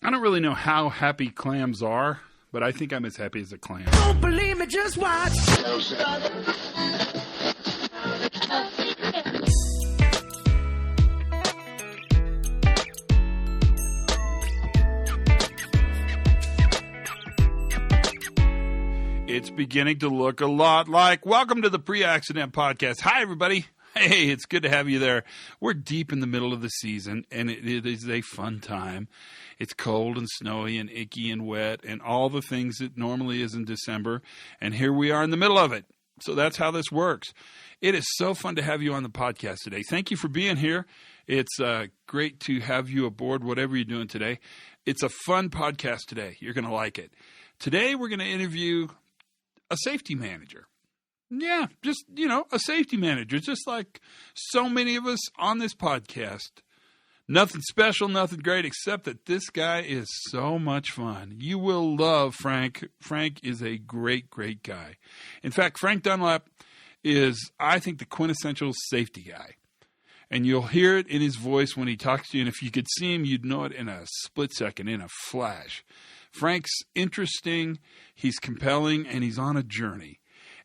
I don't really know how happy clams are, but I think I'm as happy as a clam. Don't believe me, just watch. It's beginning to look a lot like Welcome to the Pre-Accident Podcast. Hi, everybody. Hey, it's good to have you there. We're deep in the middle of the season, and it is a fun time. It's cold and snowy and icky and wet and all the things it normally is in December, and here we are in the middle of it. So that's how this works. It is so fun to have you on the podcast today. Thank you for being here. It's great to have you aboard, whatever you're doing today. It's a fun podcast today. You're going to like it. Today, we're going to interview a safety manager. Yeah, just, a safety manager, just like so many of us on this podcast. Nothing special, nothing great, except that this guy is so much fun. You will love Frank. Frank is a great, great guy. In fact, Frank Dunlap is, I think, the quintessential safety guy. And you'll hear it in his voice when he talks to you. And if you could see him, you'd know it in a split second, in a flash. Frank's interesting, he's compelling, and he's on a journey.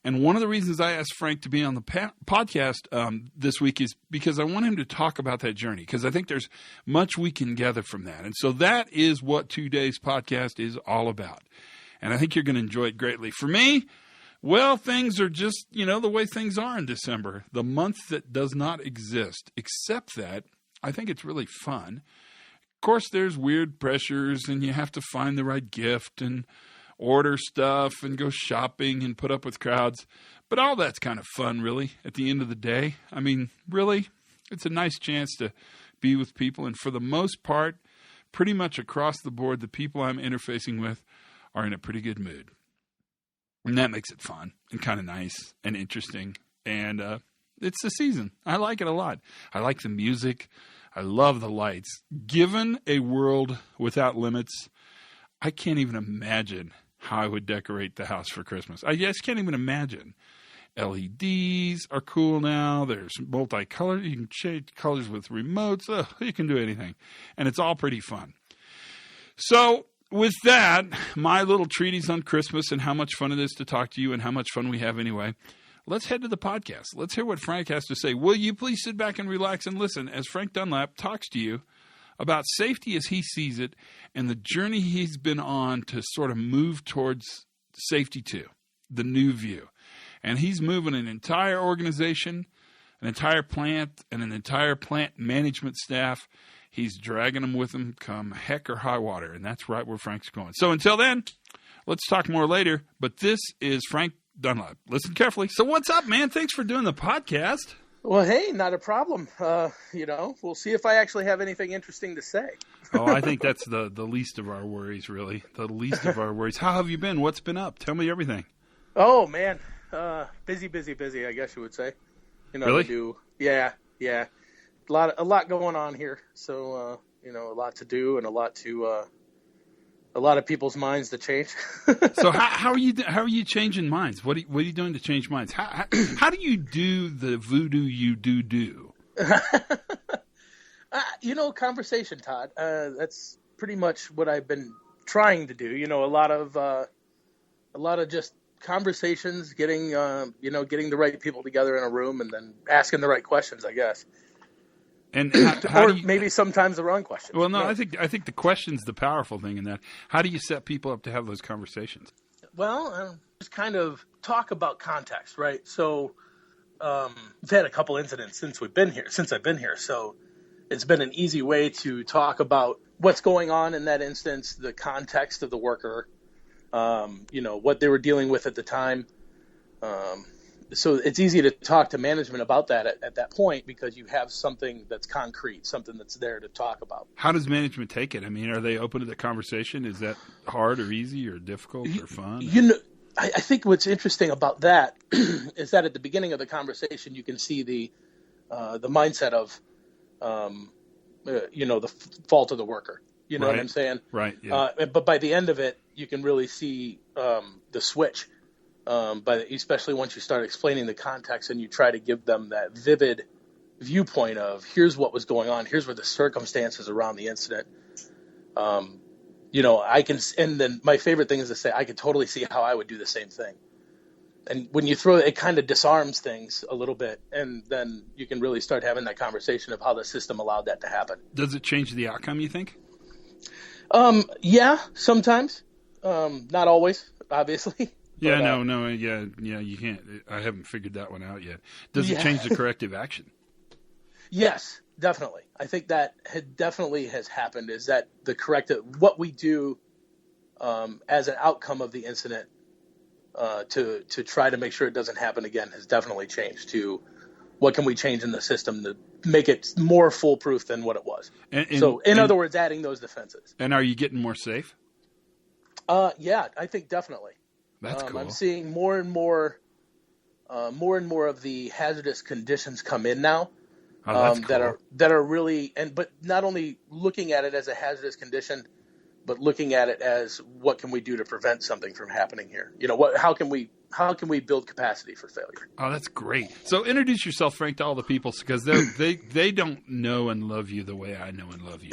And one of the reasons I asked Frank to be on the podcast this week is because I want him to talk about that journey, because I think there's much we can gather from that. And so that is what today's podcast is all about. And I think you're going to enjoy it greatly. For me, well, things are just, the way things are in December, the month that does not exist, except that I think it's really fun. Of course, there's weird pressures, and you have to find the right gift and order stuff and go shopping and put up with crowds. But all that's kind of fun, really, at the end of the day. I mean, really, it's a nice chance to be with people. And for the most part, pretty much across the board, the people I'm interfacing with are in a pretty good mood. And that makes it fun and kind of nice and interesting. And it's the season. I like it a lot. I like the music. I love the lights. Given a world without limits, I can't even imagine how I would decorate the house for Christmas. I just can't even imagine. LEDs are cool now. There's multicolored. You can change colors with remotes. You can do anything. And it's all pretty fun. So with that, my little treatise on Christmas and how much fun it is to talk to you and how much fun we have anyway, let's head to the podcast. Let's hear what Frank has to say. Will you please sit back and relax and listen as Frank Dunlap talks to you about safety as he sees it and the journey he's been on to sort of move towards safety 2, the new view. And he's moving an entire organization, an entire plant, and an entire plant management staff. He's dragging them with him come heck or high water, and that's right where Frank's going. So until then, let's talk more later, but this is Frank Dunlap. Listen carefully. So what's up, man? Thanks for doing the podcast. Well, hey, not a problem. We'll see if I actually have anything interesting to say. Oh, I think that's the least of our worries, really. The least of our worries. How have you been? What's been up? Tell me everything. Oh, man. Busy, I guess you would say. Really? Yeah. A lot going on here. So, a lot to do and a lot of people's minds to change. So how are you changing minds? What are you doing to change minds? How do you do the voodoo you do? Conversation, Todd. That's pretty much what I've been trying to do. A lot of just conversations, getting the right people together in a room and then asking the right questions, I guess. And maybe sometimes the wrong questions. Well, no, I think the question's the powerful thing in that. How do you set people up to have those conversations? Well, just kind of talk about context, right? So, we've had a couple incidents since I've been here. So, it's been an easy way to talk about what's going on in that instance, the context of the worker, what they were dealing with at the time. So it's easy to talk to management about that at that point because you have something that's concrete, something that's there to talk about. How does management take it? I mean, are they open to the conversation? Is that hard or easy or difficult or fun? I think what's interesting about that is that at the beginning of the conversation, you can see the mindset of, the fault of the worker. You know what I'm saying? Right. Yeah. But by the end of it, you can really see the switch. Especially once you start explaining the context and you try to give them that vivid viewpoint of here's what was going on, here's what the circumstances around the incident. and then my favorite thing is to say, I could totally see how I would do the same thing. And when you throw it, it kind of disarms things a little bit, and then you can really start having that conversation of how the system allowed that to happen. Does it change the outcome, you think? Yeah, sometimes. Not always, obviously. Yeah, you can't. I haven't figured that one out yet. Does it change the corrective action? Yes, definitely. I think that definitely has happened, is that the corrective, what we do as an outcome of the incident to try to make sure it doesn't happen again has definitely changed to what can we change in the system to make it more foolproof than what it was. So, in other words, adding those defenses. And are you getting more safe? Yeah, I think definitely. That's cool. I'm seeing more and more of the hazardous conditions come in now. That's cool. that are really, but not only looking at it as a hazardous condition, but looking at it as what can we do to prevent something from happening here? How can we build capacity for failure? Oh, that's great. So introduce yourself, Frank, to all the people, because they don't know and love you the way I know and love you.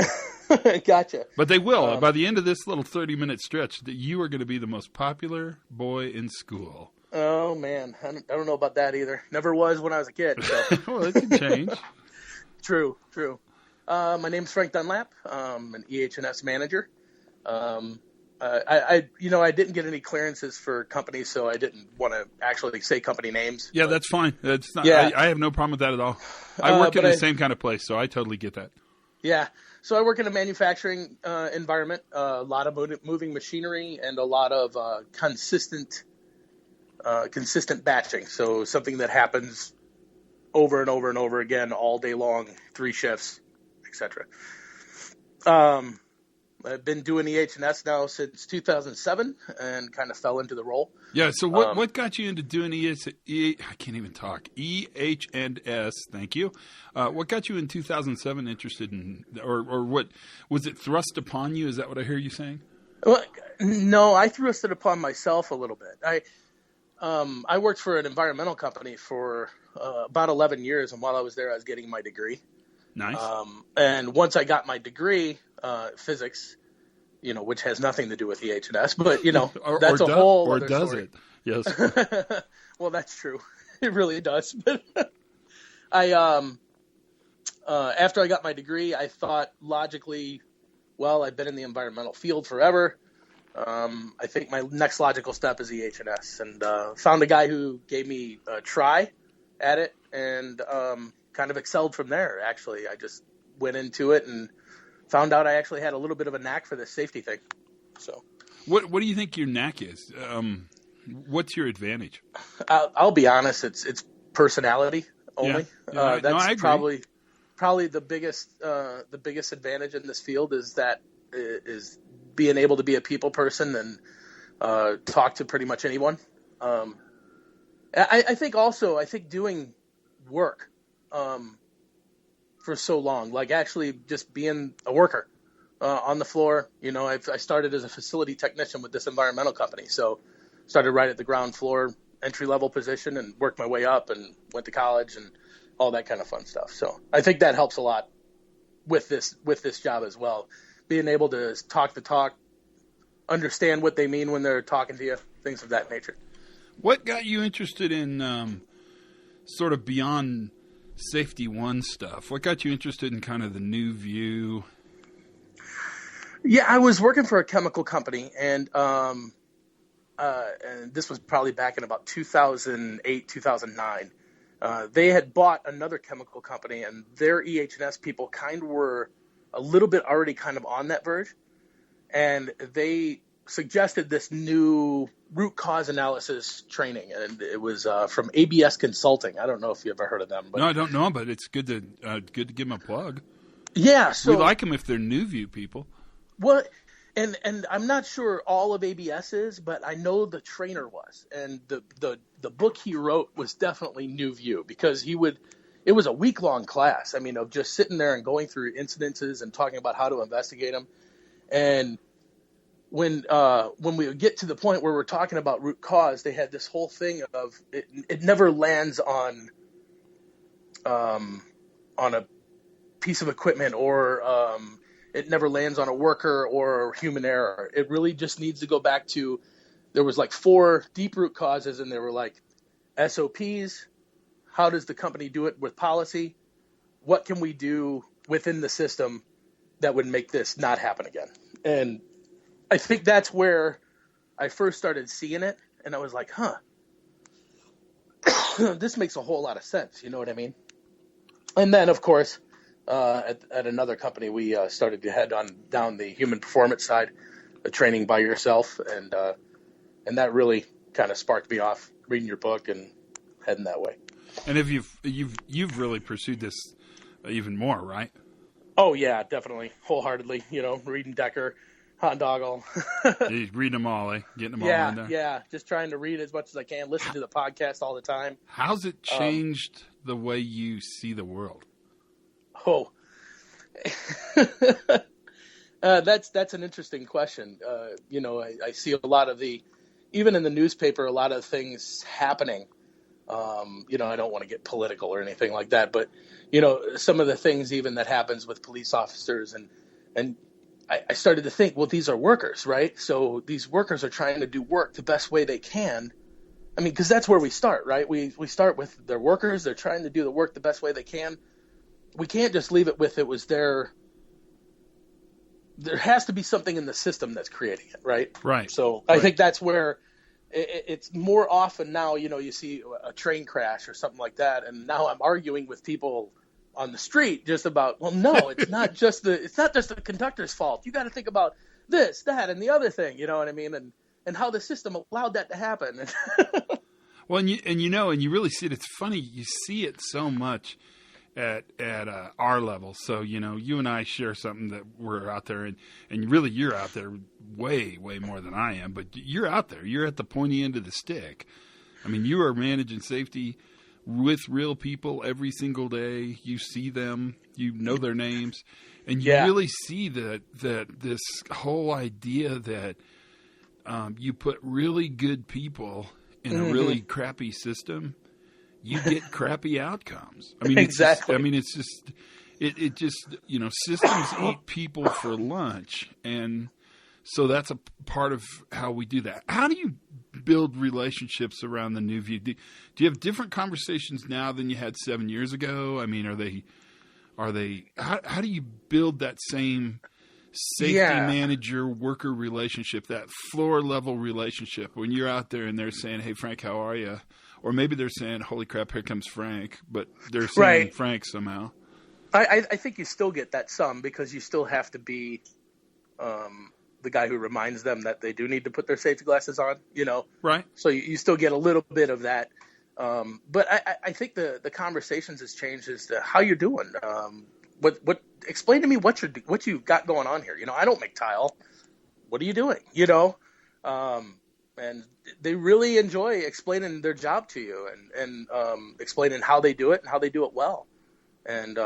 Gotcha. But they will. By the end of this little 30-minute stretch, that you are going to be the most popular boy in school. Oh, man. I don't know about that either. Never was when I was a kid. So. Well, it can change. True. My name's Frank Dunlap. I'm an EH&S manager. I didn't get any clearances for companies, so I didn't want to actually say company names. Yeah, that's fine. That's not. Yeah. I have no problem with that at all. I work in the same kind of place, so I totally get that. Yeah. So I work in a manufacturing environment, a lot of moving machinery, and a lot of consistent batching. So something that happens over and over and over again all day long, 3 shifts, etc. I've been doing EH&S now since 2007 and kind of fell into the role. Yeah, so what got you into doing I can't even talk. EH&S, thank you. What got you in 2007 interested in, or what, was it thrust upon you? Is that what I hear you saying? Well, no, I thrust it upon myself a little bit. I worked for an environmental company for about 11 years, and while I was there, I was getting my degree. Nice. And once I got my degree, physics, which has nothing to do with EH&S, but that's a whole other story. Or does it? Yes. Well, that's true. It really does. But I, after I got my degree, I thought logically, well, I've been in the environmental field forever. I think my next logical step is EH&S, and found a guy who gave me a try at it, and kind of excelled from there. Actually, I just went into it and found out I actually had a little bit of a knack for this safety thing. So, what do you think your knack is? What's your advantage? I'll be honest, it's personality only. Yeah. That's I agree. probably the biggest advantage in this field is being able to be a people person and talk to pretty much anyone. I think doing work for so long, like actually just being a worker on the floor. I started as a facility technician with this environmental company, so started right at the ground floor, entry level position, and worked my way up and went to college and all that kind of fun stuff. So I think that helps a lot with this job as well, being able to talk the talk, understand what they mean when they're talking to you, things of that nature. What got you interested in sort of beyond Safety One stuff? What got you interested in kind of the new view? Yeah, I was working for a chemical company, and this was probably back in about 2008, 2009. They had bought another chemical company, and their EH&S people kind of were a little bit already kind of on that verge, and they suggested this new root cause analysis training, and it was from ABS Consulting. I don't know if you ever heard of them. But no, I don't know, but it's good to give them a plug. Yeah, so we like them if they're new view people. Well, and I'm not sure all of ABS is, but I know the trainer was, and the book he wrote was definitely new view, because it was a week-long class. I mean, of just sitting there and going through incidences and talking about how to investigate them. And when we would get to the point where we're talking about root cause, they had this whole thing of it never lands on a piece of equipment, or it never lands on a worker or human error. It really just needs to go back to, there was like 4 deep root causes, and they were like SOPs. How does the company do it with policy? What can we do within the system that would make this not happen again? And I think that's where I first started seeing it, and I was like, this makes a whole lot of sense. You know what I mean? And then, of course, at another company, we started to head on down the human performance side, the training by yourself, and that really kind of sparked me off reading your book and heading that way. And if you've really pursued this even more, right? Oh yeah, definitely, wholeheartedly. You know, reading Decker, Hondoggle. You reading them all, eh? Getting them all in there. Yeah, just trying to read as much as I can. Listen to the podcast all the time. How's it changed the way you see the world? Oh, that's an interesting question. You know, I see a lot of even in the newspaper, a lot of things happening. You know, I don't want to get political or anything like that, but you know, some of the things even that happens with police officers, and I started to think, well, these are workers, right? So these workers are trying to do work the best way they can. I mean, because that's where we start, right? We start with their workers. They're trying to do the work the best way they can. We can't just leave it with it was there has to be something in the system that's creating it, right? Right. So I think that's where it's more often now, you know, you see a train crash or something like that, and now I'm arguing with people on the street just about, well, no, it's not just the conductor's fault. You got to think about this, that, and the other thing, you know what I mean? And how the system allowed that to happen. Well, and you really see it. It's funny, you see it so much at our level. So, you know, you and I share something that we're out there, and really you're out there way, way more than I am, but you're out there. You're at the pointy end of the stick. I mean, you are managing safety with real people every single day. You see them, you know their names, and you really see that this whole idea that you put really good people in a really crappy system, you get crappy outcomes. I mean, exactly. It's just, you know, systems eat people for lunch. And so that's a part of how we do that. How do you build relationships around the new view? Do you have different conversations now than you had 7 years ago? I mean, how do you build that same safety manager worker relationship, that floor level relationship when you're out there and they're saying, "Hey, Frank, how are you?" Or maybe they're saying, "Holy crap, here comes Frank," but they're saying Frank somehow. I think you still get that some, because you still have to be the guy who reminds them that they do need to put their safety glasses on, you know? Right. So you still get a little bit of that. But I think the conversations has changed as to how you're doing. Explain to me what you've got going on here. You know, I don't make tile. What are you doing? You know? And they really enjoy explaining their job to you and explaining how they do it and how they do it well. And,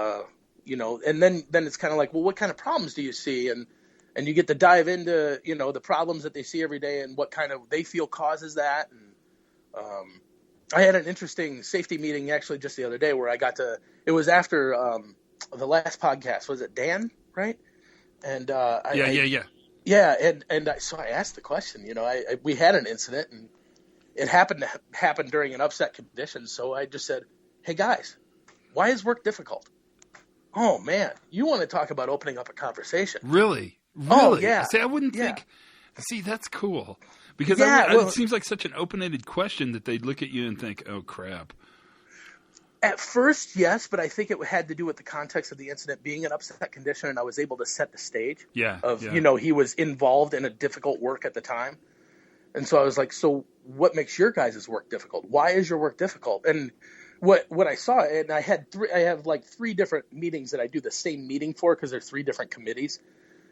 you know, and then it's kind of like, well, what kind of problems do you see? And you get to dive into, you know, the problems that they see every day and what kind of they feel causes that. And I had an interesting safety meeting actually just the other day where it was after the last podcast. Was it Dan, right? And Yeah, so I asked the question. You know, we had an incident, and it happened to happen during an upset condition. So I just said, "Hey guys, why is work difficult?" Oh man, you want to talk about opening up a conversation? Really? Oh yeah. See, I wouldn't think. See, that's cool because it seems like such an open-ended question that they'd look at you and think, "Oh crap." At first, yes, but I think it had to do with the context of the incident being an upset condition, and I was able to set the stage you know, he was involved in a difficult work at the time. And so I was like, so what makes your guys' work difficult? Why is your work difficult? And what I saw, and I have like 3 different meetings that I do the same meeting for because there's 3 different committees.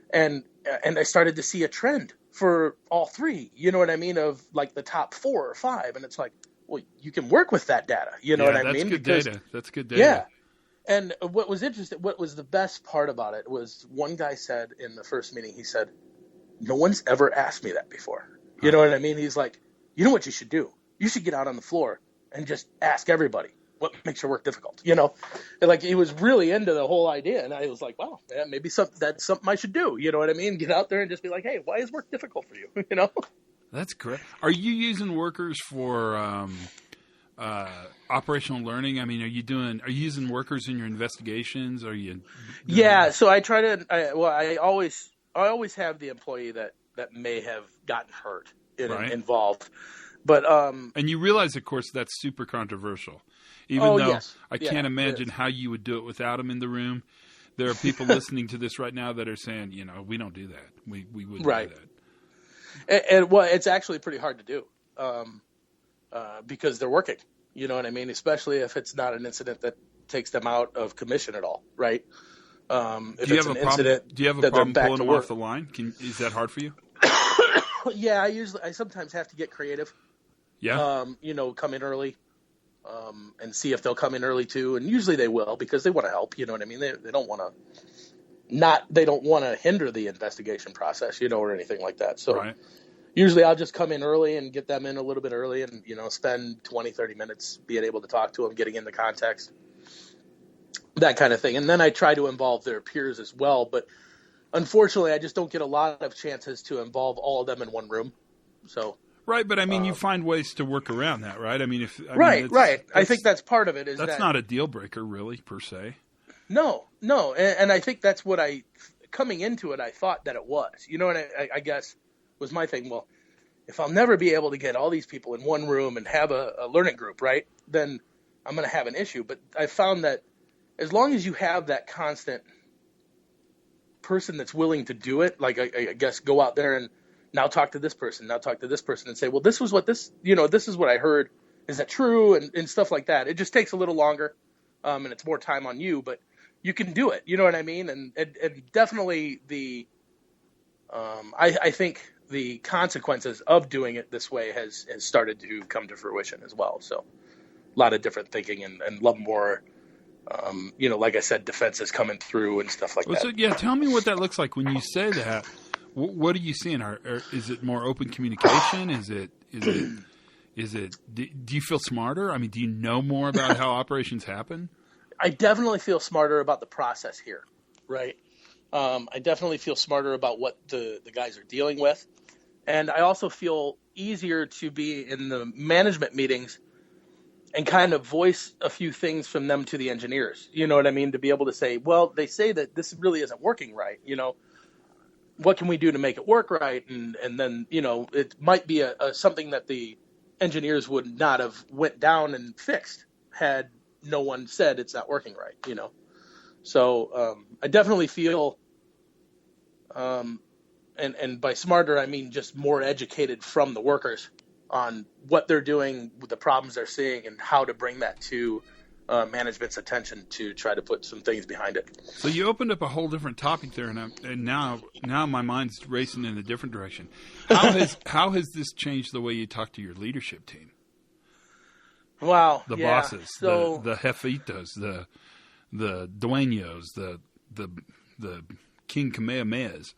And I started to see a trend for all 3, you know what I mean, of like the top 4 or 5. And it's like, well, you can work with that data. You know what I mean? That's good data. Yeah. And what was the best part about it was one guy said in the first meeting, he said, "No one's ever asked me that before." You know what I mean? He's like, "You know what you should do? You should get out on the floor and just ask everybody, what makes your work difficult? You know, and like he was really into the whole idea, and I was like, wow, yeah, maybe that's something I should do. You know what I mean? Get out there and just be like, hey, why is work difficult for you? You know? That's great. Are you using workers for operational learning? I mean, are you using workers in your investigations? Are you? Yeah. So I try to. I always have the employee that may have gotten hurt involved. But and you realize, of course, that's super controversial. Even though yes. I can't imagine how you would do it without them in the room. There are people listening to this right now that are saying, you know, we don't do that. We wouldn't do that. And well, it's actually pretty hard to do because they're working. You know what I mean? Especially if it's not an incident that takes them out of commission at all, right? If do you have a problem pulling them off the line? Is that hard for you? Yeah, I sometimes have to get creative. Yeah. You know, come in early, and see if they'll come in early too. And usually they will because they want to help. You know what I mean? They don't want to hinder the investigation process, you know, or anything like that. So usually I'll just come in early and get them in a little bit early and, you know, spend 20, 30 minutes being able to talk to them, getting into context, that kind of thing. And then I try to involve their peers as well. But unfortunately, I just don't get a lot of chances to involve all of them in one room. So. Right, but I mean, you find ways to work around that, right? I mean, right. I think that's part of it. That's not a deal breaker, really, per se. No, and I think that's what coming into it, I thought that it was. You know, and I guess was my thing. Well, if I'll never be able to get all these people in one room and have a learning group, right, then I'm going to have an issue. But I found that as long as you have that constant person that's willing to do it, like I guess go out there and now talk to this person, and say, well, this was what this is what I heard. Is that true? And stuff like that. It just takes a little longer, and it's more time on you, but you can do it. You know what I mean? And definitely I think the consequences of doing it this way has started to come to fruition as well. So a lot of different thinking and a lot more, you know, like I said, defenses coming through and stuff like that. So, yeah, tell me what that looks like when you say that. What are you seeing? Is it more open communication? Is it? Do you feel smarter? I mean, do you know more about how operations happen? I definitely feel smarter about the process here, right? I definitely feel smarter about what the guys are dealing with. And I also feel easier to be in the management meetings and kind of voice a few things from them to the engineers. You know what I mean? To be able to say, well, they say that this really isn't working right, you know. What can we do to make it work right? And then, you know, it might be something that the engineers would not have went down and fixed had no one said it's not working right, you know. So I definitely feel, and by smarter, I mean just more educated from the workers on what they're doing, with the problems they're seeing, and how to bring that to management's attention to try to put some things behind it. So you opened up a whole different topic there, and now my mind's racing in a different direction. How has this changed the way you talk to your leadership team? Wow, the bosses, so, the jefitos, the dueños, the King Kamehamehas.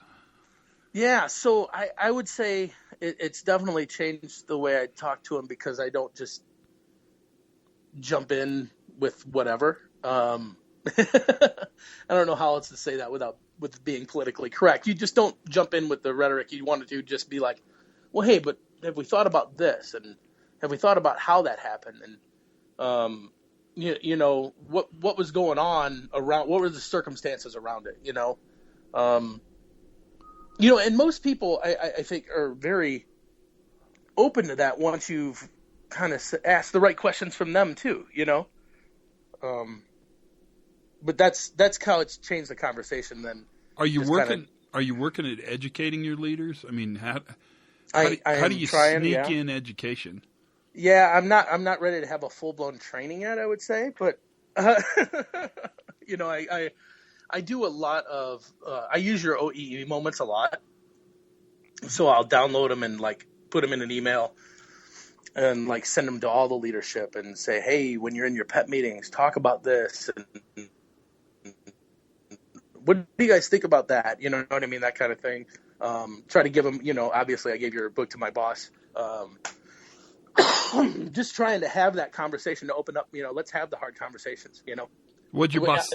Yeah, so I would say it's definitely changed the way I talk to them, because I don't just jump in with whatever. I don't know how else to say that with being politically correct. You just don't jump in with the rhetoric. You wanted to just be like, well, hey, but have we thought about this? And have we thought about how that happened? And, you know, what was going on around, what were the circumstances around it, you know? You know, and most people, I think, are very open to that once you've kind of asked the right questions from them too, you know? But that's how it's changed the conversation then. Are you working at educating your leaders? I mean, how do you sneak in education? Yeah, I'm not ready to have a full-blown training yet, I would say, but you know, I do a lot of I use your OEE moments a lot. So I'll download them and like put them in an email and like send them to all the leadership and say, hey, when you're in your PEP meetings, talk about this. And what do you guys think about that? You know what I mean? That kind of thing. Try to give them, you know, obviously I gave your book to my boss. just trying to have that conversation to open up. Let's have the hard conversations. What'd your boss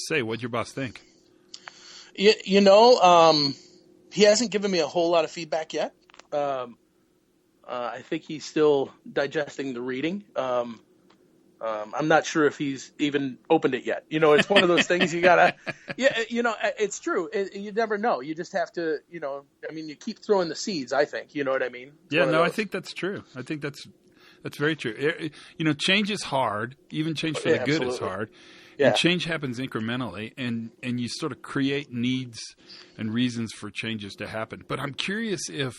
say? What'd your boss think? He hasn't given me a whole lot of feedback yet. I think he's still digesting the reading. I'm not sure if he's even opened it yet. It's one of those things you gotta, it's true. You never know. You just have to, you keep throwing the seeds, I think, you know what I mean? I think that's true. I think that's very true. Change is hard. Even change for the good is hard. Yeah. And change happens incrementally, and you sort of create needs and reasons for changes to happen. But I'm curious if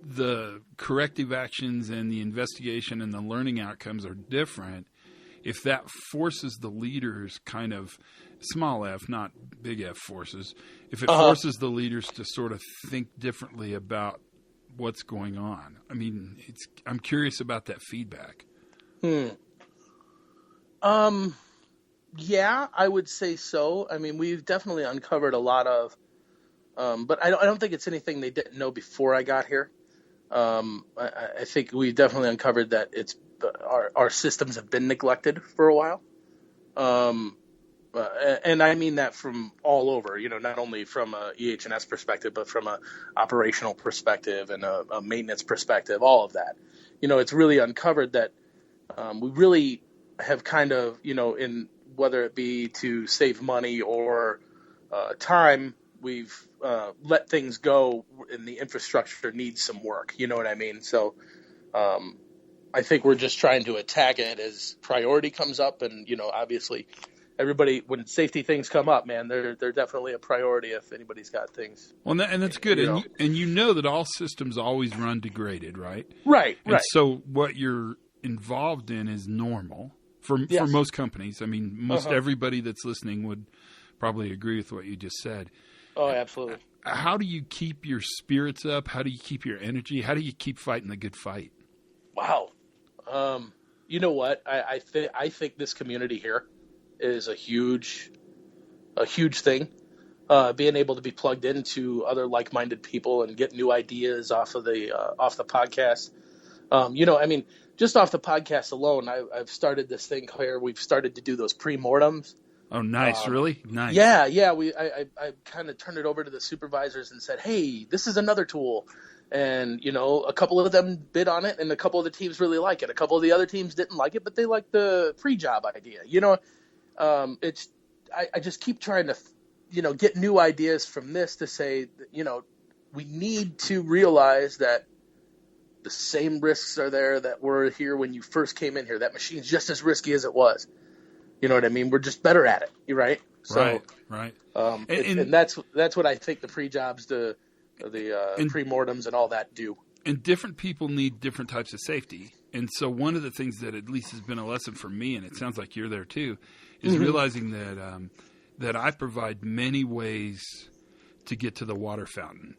the corrective actions and the investigation and the learning outcomes are different, if that forces the leaders kind of small f, not big F forces, if it forces the leaders to sort of think differently about what's going on. I mean, I'm curious about that feedback. Yeah, I would say so. I mean, we've definitely uncovered a lot of, but I don't think it's anything they didn't know before I got here. I think we've definitely uncovered that our systems have been neglected for a while. And I mean that from all over, not only from a EH&S perspective, but from a operational perspective and a maintenance perspective, all of that. It's really uncovered that we really have kind of, in whether it be to save money or time, we've let things go and the infrastructure needs some work. You know what I mean? So I think we're just trying to attack it as priority comes up. And, obviously everybody, when safety things come up, man, they're definitely a priority if anybody's got things. Well, and that's good. And that all systems always run degraded, right? Right. So what you're involved in is normal for most companies. I mean, most everybody that's listening would probably agree with what you just said. Oh, absolutely. How do you keep your spirits up? How do you keep your energy? How do you keep fighting the good fight? Wow. You know what? I think this community here is a huge thing. Being able to be plugged into other like-minded people and get new ideas off the podcast. Just off the podcast alone, I've started this thing where we've started to do those pre-mortems. Oh, nice. Really? Nice. Yeah. I kind of turned it over to the supervisors and said, hey, this is another tool. And, a couple of them bid on it and a couple of the teams really like it. A couple of the other teams didn't like it, but they liked the pre-job idea. I just keep trying to, get new ideas from this to say, we need to realize that the same risks are there that were here when you first came in here. That machine's just as risky as it was. You know what I mean? We're just better at it, right? So, right. And that's what I think the pre-jobs, the pre-mortems and all that do. And different people need different types of safety. And so one of the things that at least has been a lesson for me, and it sounds like you're there too, is realizing that I provide many ways to get to the water fountain.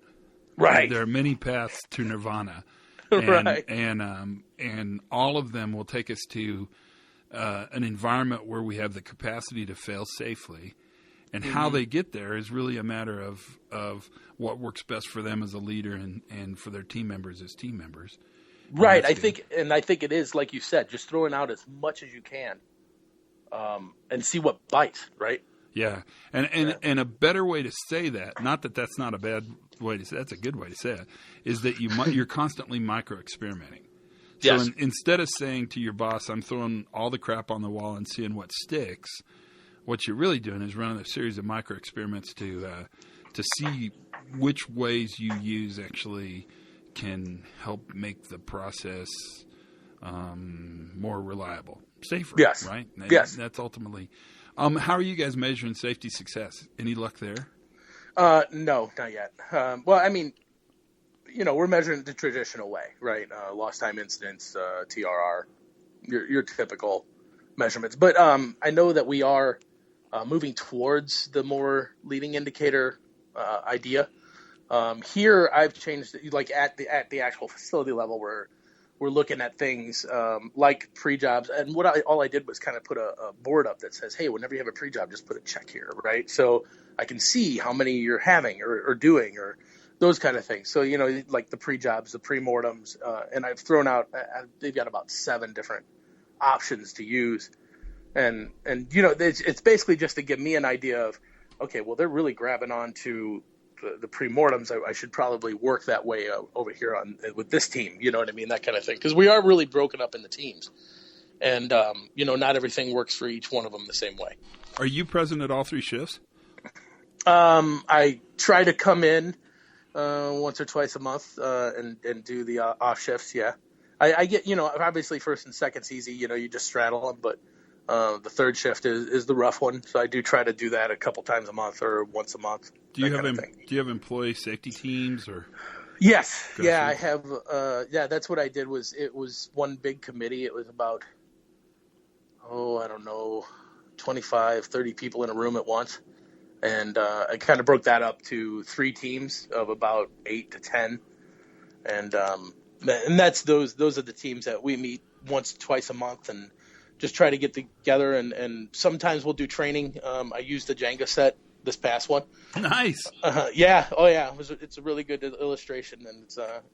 Right. There are many paths to nirvana. And, right. And all of them will take us to an environment where we have the capacity to fail safely. And how they get there is really a matter of what works best for them as a leader and for their team members as team members. Right. I think it is, like you said, just throwing out as much as you can and see what bites, right? Yeah. And a better way to say that, not that that's not a bad way to say, that's a good way to say it, is that you're constantly micro-experimenting. So Yes. Instead of saying to your boss, I'm throwing all the crap on the wall and seeing what sticks, what you're really doing is running a series of micro-experiments to see which ways you use actually can help make the process more reliable, safer, Yes. right? Yes. That's ultimately. How are you guys measuring safety success? Any luck there? No, not yet. We're measuring it the traditional way, right? Lost time incidents, TRR, your typical measurements. But I know that we are moving towards the more leading indicator idea. Here, I've changed it, like at the actual facility level, where we're looking at things like pre-jobs. And all I did was kind of put a board up that says, hey, whenever you have a pre-job, just put a check here, right? So I can see how many you're having or doing, or those kind of things. So, like the pre-jobs, the pre-mortems, and I've thrown out, they've got about 7 different options to use. And it's basically just to give me an idea of, okay, well, they're really grabbing on to the pre-mortems. I should probably work that way over here with this team. You know what I mean? That kind of thing. Because we are really broken up into teams. And, not everything works for each one of them the same way. Are you present at all 3 shifts? I try to come in once or twice a month and do the off shifts. Yeah, I get obviously first and second's easy. You just straddle them, but the third shift is the rough one. So I do try to do that a couple times a month or once a month. Do you have employee safety teams or? Yes, yeah, I have. That's what I did. It was one big committee. It was about 25, 30 people in a room at once. And I kind of broke that up to 3 teams of about 8 to 10, and that's those are the teams that we meet once, twice a month, and just try to get together. And sometimes we'll do training. I used the Jenga set this past one. Nice. Yeah. Oh yeah. It's a really good illustration, and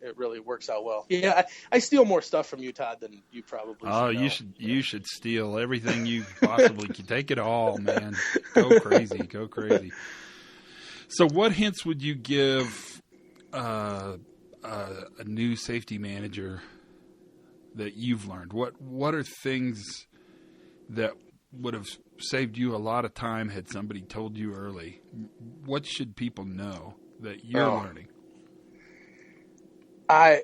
it really works out well. Yeah. I steal more stuff from you, Todd, than you probably. Oh, you should steal everything you possibly can. Take it all, man. Go crazy. So, what hints would you give a new safety manager that you've learned? What are things that would have saved you a lot of time had somebody told you early? What should people know that you're learning? I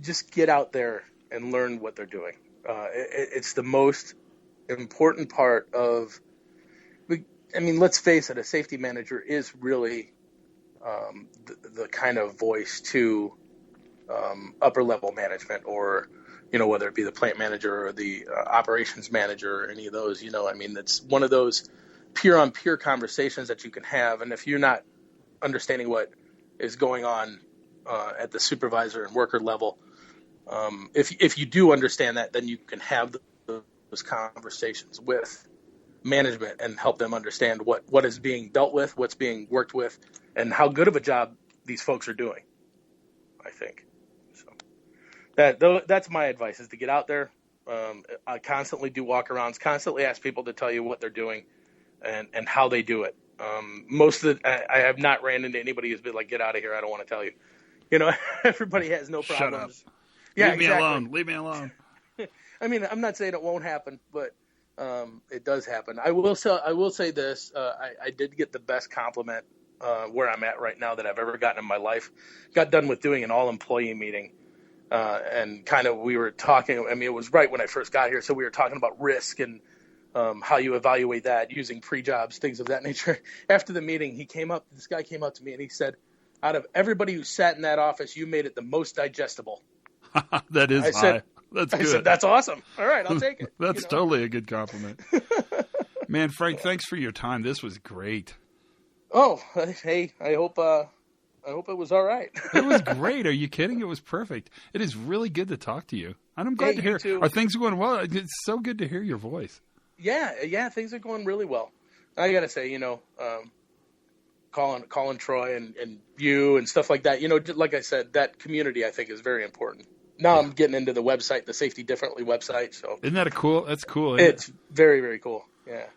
just get out there and learn what they're doing. It's the most important part of, let's face it, a safety manager is really the kind of voice to upper level management, or whether it be the plant manager or the operations manager or any of those. It's one of those peer-on-peer conversations that you can have. And if you're not understanding what is going on at the supervisor and worker level, if you do understand that, then you can have those conversations with management and help them understand what is being dealt with, what's being worked with, and how good of a job these folks are doing, I think. That's my advice, is to get out there. I constantly do walk-arounds, constantly ask people to tell you what they're doing and how they do it. I have not ran into anybody who's been like, get out of here, I don't want to tell you. Everybody has no problems. Shut up. Yeah, Leave me alone. I'm not saying it won't happen, but it does happen. I will say this. I did get the best compliment where I'm at right now that I've ever gotten in my life. Got done with doing an all-employee meeting. And kind of we were talking, it was right when I first got here, so we were talking about risk and how you evaluate that using pre-jobs, things of that nature. After the meeting, this guy came up to me and he said, out of everybody who sat in that office, you made it the most digestible. That is high. That's good. I said, that's awesome. All right, I'll take it. That's totally a good compliment. Man, Frank, thanks for your time. This was great. Oh, hey, I hope it was all right. It was great. Are you kidding? It was perfect. It is really good to talk to you. And I'm glad to hear. Are things going well? It's so good to hear your voice. Yeah, things are going really well. I got to say, calling Troy and you and stuff like that, like I said, that community I think is very important. Now I'm getting into the website, the Safety Differently website. So isn't that cool? That's cool. It's very, very cool. Yeah.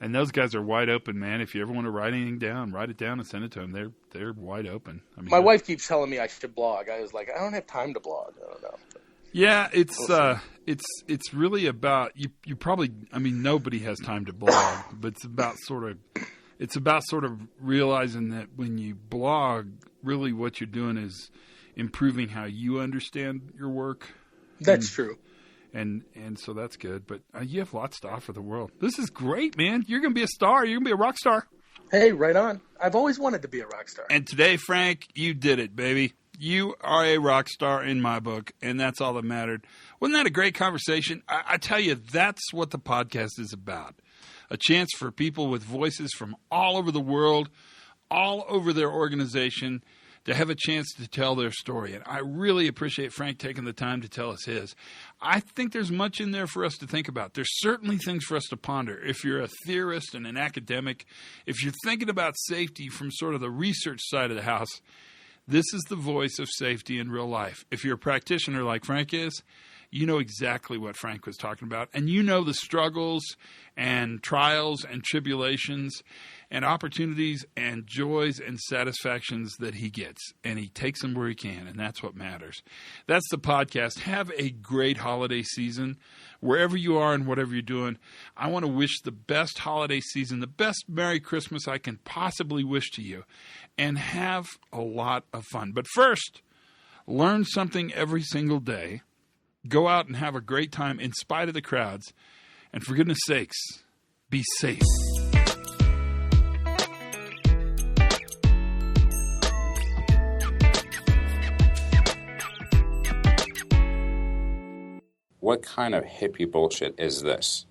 And those guys are wide open, man. If you ever want to write anything down, write it down and send it to them. They're wide open. My wife keeps telling me I should blog. I was like, I don't have time to blog. I don't know. Yeah, it's really about you probably, nobody has time to blog, but it's about sort of realizing that when you blog, really what you're doing is improving how you understand your work. That's true. And so that's good. But you have lots to offer the world. This is great, man. You're going to be a star. You're going to be a rock star. Hey, right on. I've always wanted to be a rock star. And today, Frank, you did it, baby. You are a rock star in my book, and that's all that mattered. Wasn't that a great conversation? I tell you, that's what the podcast is about. A chance for people with voices from all over the world, all over their organization, to have a chance to tell their story. And I really appreciate Frank taking the time to tell us his. I think there's much in there for us to think about. There's certainly things for us to ponder. If you're a theorist and an academic, if you're thinking about safety from sort of the research side of the house, this is the voice of safety in real life. If you're a practitioner like Frank is, you know exactly what Frank was talking about. And you know the struggles and trials and tribulations and opportunities and joys and satisfactions that he gets. And he takes them where he can, and that's what matters. That's the podcast. Have a great holiday season. Wherever you are and whatever you're doing, I want to wish the best holiday season, the best Merry Christmas I can possibly wish to you. And have a lot of fun. But first, learn something every single day. Go out and have a great time in spite of the crowds. And for goodness sakes, be safe. What kind of hippie bullshit is this?